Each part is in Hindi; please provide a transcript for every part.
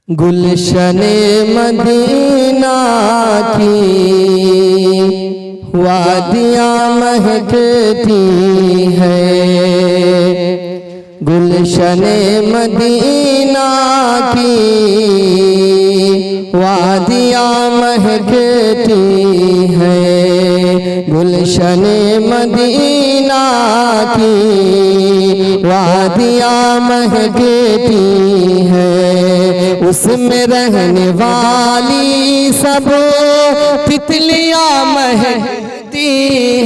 गुलशने मदीना की वादियाँ महकती है। गुलशने मदीना की वादियाँ महकती है। गुलशने मदीना की वादियाँ महकती है। उसमें रहने वाली सब तितलियाँ महकती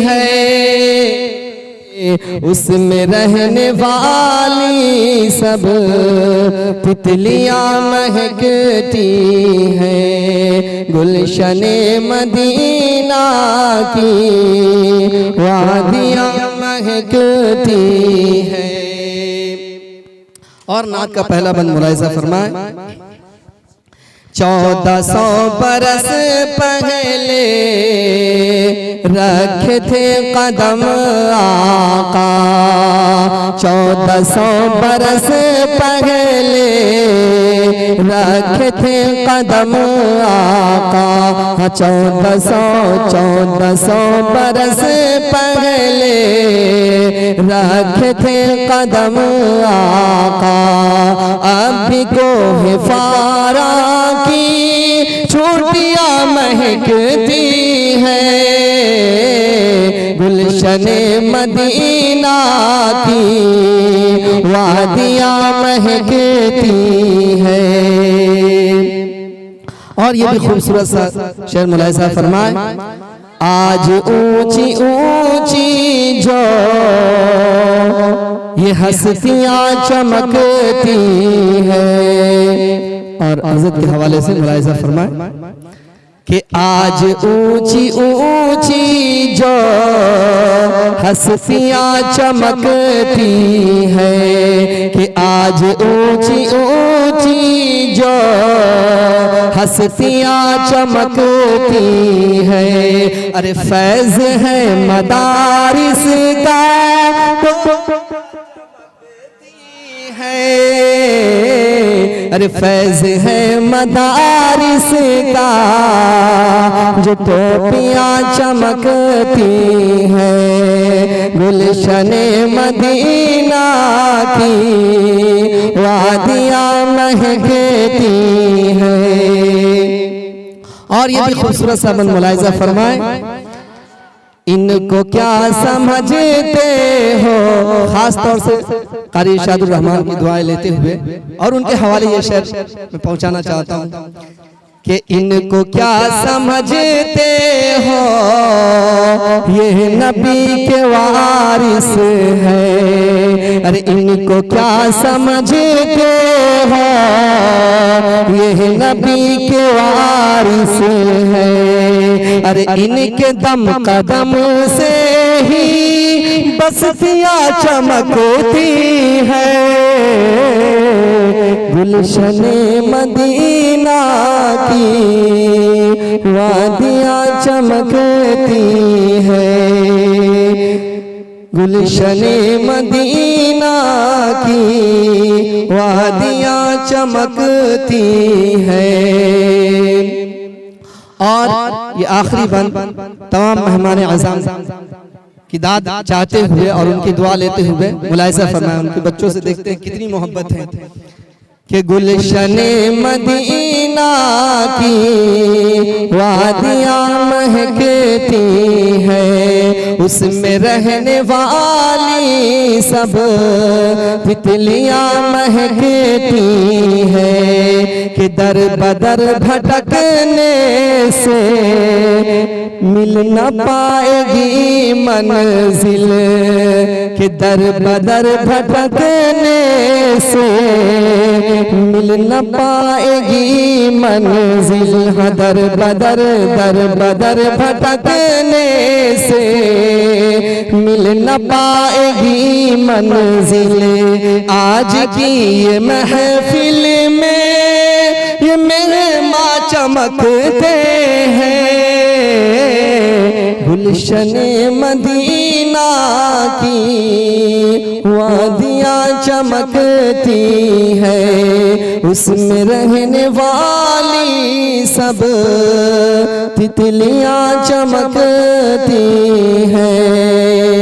है। उसमें रहने वाली सब तितलियाँ महकती हैं। गुलशने मदीना की वादियाँ महकती हैं। और नात का पहला बंद मुलाहिज़ा फरमाए। 1400 बरस पहले रखे थे कदम आका। 1400 बरस पहले रखे थे कदम आका। 1400 बरस पहले रखे थे कदम आका। अभी को है फारा की छुट्टियाँ महकती है। गुलशने मदीना की वादियाँ महकती है। और ये भी खूबसूरत सा शेर मुलाहिज़ा फरमाए। आज ऊंची ऊंची जो ये हस्तियाँ चमकती है। और हज़रत के हवाले से मुलाहिज़ा फरमाए कि आज ऊंची ऊंची जो हस्तियाँ चमकती है। कि आज ऊंची ऊंची जो हस्तियाँ चमकती है। अरे फैज़ है मदारिस का अरे फैज़ है मदारिस का जो टोपियाँ चमकती है। गुलशने मदीना की वादियाँ महकती है। और ये भी खूबसूरत सा बंद मुलाहिज़ा फरमाए। इनको क्या समझते हो, खास तौर से कारी इरशादुर रहमान की दुआएं लेते हुए और उनके हवाले ये शेर मैं पहुंचाना चाहता हूं कि इनको क्या समझते हो, ये नबी के वारिस है। अरे इनको क्या समझते हो, ये नबी के वारिस है। अरे इनके दम कदम से ही बस्तियाँ चमकती है। गुलशने मदीना की वादियाँ चमकती है। गुलशने मदीना की वादियाँ चमकती है। और ये आखिरी बंद तमाम मेहमान आज़ाम की दाद चाहते हुए और उनकी दुआ लेते हुए मुलाहिज़ा फरमाएं। उनके बच्चों से देखते हैं कितनी मोहब्बत है कि गुलशने मदीना की वादियाँ महकती है। उसमें रहने वाली सब तितलियाँ महकती है। कि दर बदर भटकने से मिल न पाएगी मंजिल। कि दर बदर भटकने से मिल न पाएगी मंजिल। दर बदर भटकने से मिल न पाएगी मंजिल। आज की ये महफिल में ये मेहमान चमकते हैं। गुलशने मदीना की वादियाँ चमकती है, उसमें रहने वाली सब तितलियाँ चमकती हैं।